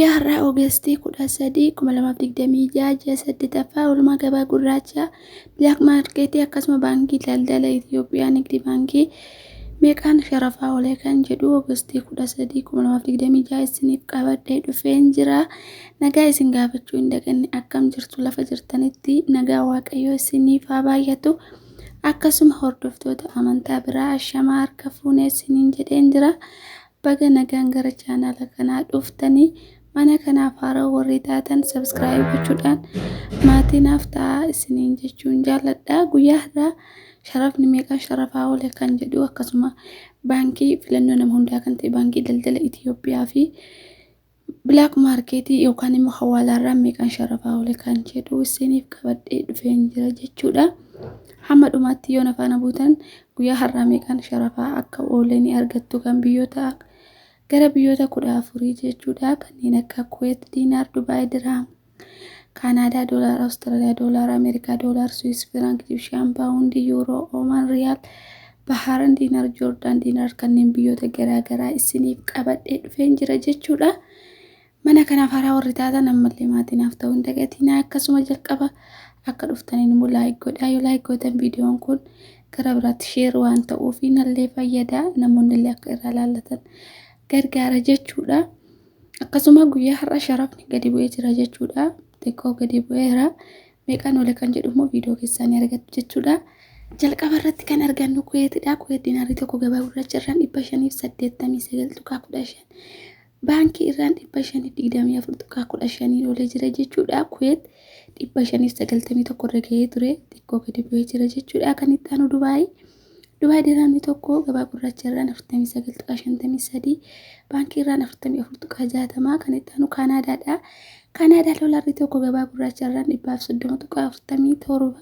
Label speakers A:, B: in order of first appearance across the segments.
A: Har'a Oogustii 13, 2026 8ffaa oolmaa gabaa gurraacha Black Market akkasuma baankii daldala Itoophiyaa Nigdi baankii meeqaan sharafaa olee kan jedhu Oogustii 13, 2026 isiniif qabadhee dhufeen jira. Nagaa isin gaafachuu hin daganne akkam jirtu lafa jirtanitti nagaa Waaqayyoo isiniif haa baay'atu. Akkasuma hordoftoota amantaa biraa ashamaa harka fuunee isiniin jedheen jira. Baga nagaan gara chaanaala kanaa dhuftanii mana kanaaf haaraa warri taatan subscribe gochuudhaan maatiinaaf ta'aa isiniin jechuun jaalladha. Guyyaa har'aa sharafni meeqaan sharafaa oole kan jedhu akkasuma baankii filannoo nama hundaa kan ta'e baankii daldala Itoophiyaa fi Black Market yookaan immoo hawaalarraa meeqaan sharafaa oole kan jedhu isiniif qabadhee dhufeen jira jechuudha. Hamma dhumaatti yoo nafaana buutan guyyaa har'aa meeqaan sharafaa akka oole ni argattu kan biyyoota gara biyyoota 14 jechuudha. Kanneen akka Kuwait diinaar, Dubaay dirham, Kanaadaa doolaar, Awustiraaliyaa doolaar, Ameerikaa doolaar, Swiss franc, Egyptian pound, Euro, Oman riyaal, Bahrain diinaar, Jordan diinaar kanneen biyyoota garaagaraa isiniif qabadhee dhufeen jira jechuudha. Mana kanaaf haaraa warri taatan ammallee maatiinaaf ta'uu hin dagatinaa. Akkasuma jalqaba akka dhuftaniin immoo laayik godhaa. Yoo laayik gootan viidiyoon kun gara biraatti sheer waan ta'uuf nallee fayyada. Namoonni illee akka irraa laallatan gargaara jechuudha. Akkasuma guyyaa har'a sharafni gadi bu'ee jira jechuudha. Xiqqoo gadi bu'eera. Meeqaan oole kan jedhu immoo viidiyoo keessanii argattu jechuudha. Jalqaba irratti kan argannu Kuweetidha. Kuweet diinaarii tokko gabaa gurraacha irraan 589.15. Baankii irraan 524.15 olee jira jechuudha. Kuweet 591 irra gahee ture. Xiqqoo gadi bu'ee jira jechuudha. Kan itti aanu Dubaay dirhamni tokko gabaa gurraacha irraan 49.53, baankii irraan 44.60. Kan itti aanu Kanaadaadha. Kanaadaa doolaarri tokko gabaa gurraacha irraan 130.47,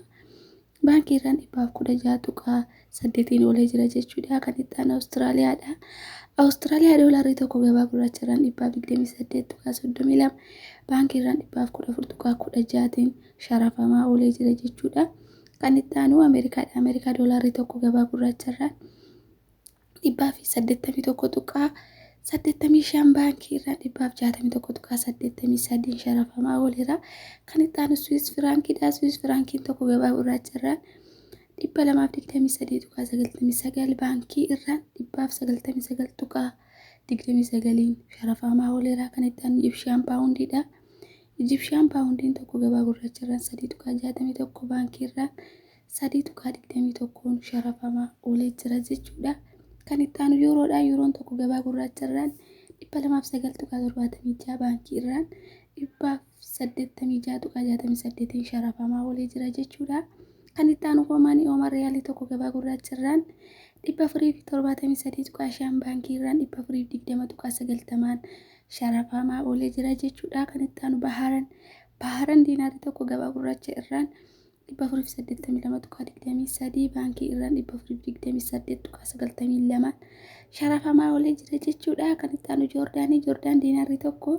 A: baankii irraan 116.8 olee jira jechuudha. Kan itti aanu Awustiraaliyaadha. Awustiraaliyaa doolaarri tokko gabaa gurraacha irraan 128.32, baankii irraan 114.16 sharafamaa olee jira jechuudha. Kan itti aanu Ameerikaadha. Ameerikaa doolaarri tokko gabaa gurraacha irraan 181.85, baankii irraan 161.83 sharafamaa ooleera. Kan itti aanu Swiss frankiidha. Swiss frankiin tokko gabaa gurraacha irraan 223.99, baankii irraan 299.29 sharafamaa ooleera. Kan itti aanu Egyptian poundidha. Egyptian poundiin tokko gabaa gurraacha irraan 3.61, baankii irraan 3.21 sharafamaa oolee jira jechuudha. Kan itti aanu Euroodha. Euroon tokko gabaa gurraacha irraan 209.76, baankii irraan 286.68 sharafamaa oolee jira jechuudha. Kan itti aanu Oman riyaalii tokko gabaa gurraacha irraan 473.5, baankii irraan 420.90 sharafamaa oolee jira jechuudha. Kan itti aanu Bahrain diinaarii tokko gabaa gurraacha irraan 482.23, baankii irraan 428.92 sharafamaa oolee jira jechuudha. Kan itti aanu Joordaan diinaarii tokko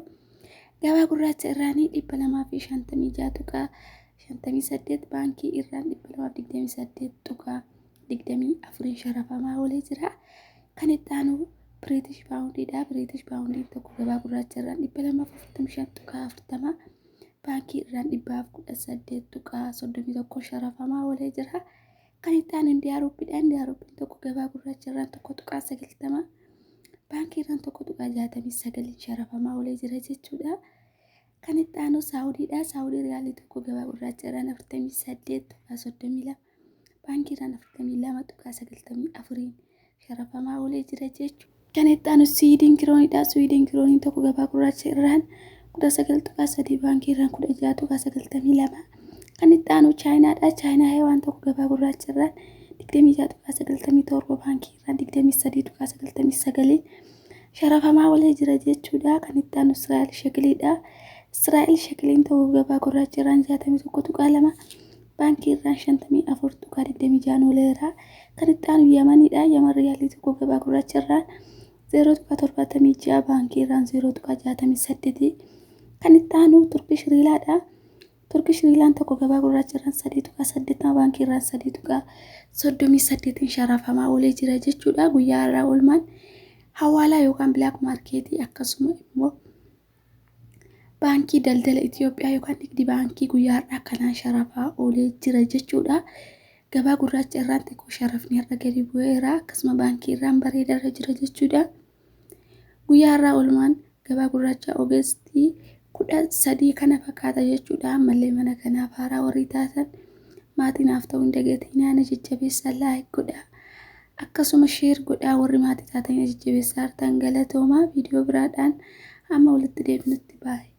A: gabaa gurraacha irraan 256.58, baankii irraan 228.24 sharafamaa oolee jira. Kan itti aanu British poundidha. British poundiin tokko gabaa gurraacha irraan 245.40, baankii irraan 418.31 sharafamaa oolee jira. Kan itti aanu Indiyaa ruupiidha. Indiyaa ruupiin tokko gabaa gurraacha irraan 1.90, baankii irraan 1.69 sharafamaa oolee jira jechuudha. Kan itti aanu Saawudiidha. Saawudii riyaalii tokko gabaa gurraacha irraan 48.32, baankii irraan 42.94 sharafamaa oolee jira jechuudha. Kan itti aanu Swiidin kiroonidha. Swiidin kirooniin tokko gabaa gurraacha irraan 19.3, baankii irraan 16.92. Kan itti aanu Chaayinaadha. Chaayinaa heewaan tokko gabaa gurraacha irraan 26.97, baankii irraan 23.99 sharafamaa oolee jira jechuudha. Kan itti aanu Israa'el shekiliidha. Israa'el shekiliin tokko gabaa gurraacha irraan 61.2, baankii irraan 54.26 ooleera. Kan itti aanu Yemaniidha. Yemen riyaalii tokko gabaa gurraacha irraan 0.76, baankii irraan 0.68. Kan itti aanu Turkish riilaadha. Turkish riilaan tokko gabaa gurraacha irraan 3.8, baankii irraan 3.38 sharafamaa oolee jira jechuudha. Guyyaa har'aa oolmaan hawaalaa yookaan Black Market akkasuma immoo baankii daldala Itoophiyaa yookaan nigdi baankii guyyaa har'aa kanaan sharafaa oolee jira jechuudha. Gabaa gurraacha irraan xiqqoo sharafni har'a gadi bu'eera. Akkasuma baankii irraan bareedarra jira jechuudha. Guyyaa har'aa oolmaan gabaa gurraacha Oogustii 13 kana fakkaata jechuudha. Ammallee mana kanaaf haaraa warri taatan maatiinaaf ta'uu hin dagatinaa na jajjabeessaa laayik godhaa. Akkasuma sheer godhaa warri maatii taatan na jajjabeessaa hartaan galatoomaa. Viidiyoo biraadhaan amma walitti deebinutti baay'ee.